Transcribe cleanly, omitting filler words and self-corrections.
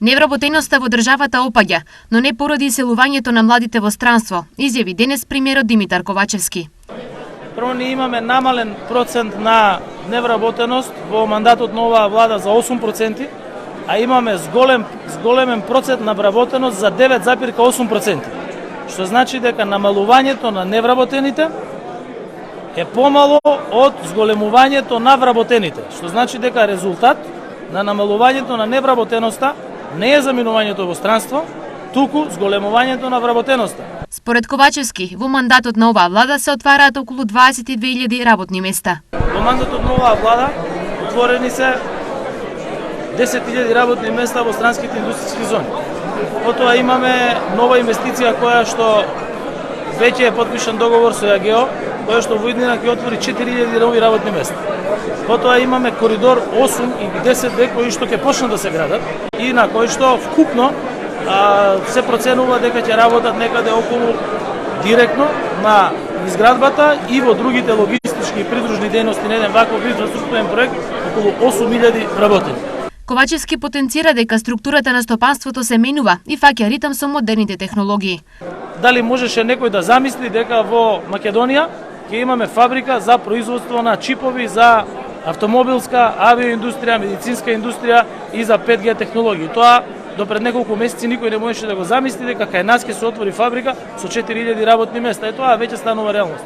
Невработеноста во државата опаѓа, но не поради иселувањето на младите во странство, изјави денес премиерот Димитар Ковачевски. Прво, ние имаме намален процент на невработеност во мандатот на оваа влада за 8%, а имаме зголемен процент на вработеност за 9,8%. Што значи дека намалувањето на невработените е помало од зголемувањето на вработените. Што значи дека резултат на намалувањето на невработеноста не е заминувањето во странство, туку зголемувањето на вработеноста. Според Ковачевски, во мандатот на оваа влада се отвараат околу 22.000 работни места. Во мандатот на оваа влада отворени се 10.000 работни места во странските индустријски зони. Потоа имаме нова инвестиција која што веќе е потпишан договор со ЈАГЕО, која што во иднина ќе отвори 4.000 нови работни места. Потоа имаме коридор 8 и 10 кои што ќе почнат да се градат и на кои што вкупно се проценува дека ќе работат некаде околу директно на изградбата и во другите логистички и придружни дејности на еден ваков инфраструктурен проект околу 8.000 работени. Ковачевски потенцира дека структурата на стопанството се менува и фаќа ритм со модерните технологии. Дали можеше некој да замисли дека во Македонија ќе имаме фабрика за производство на чипови за автомобилска, авиоиндустрија, медицинска индустрија и за 5G технологии. Тоа до пред неколку месеци никој не можеше да го замисли дека кај нас ќе се отвори фабрика со 4.000 работни места. И тоа веќе станува реалност.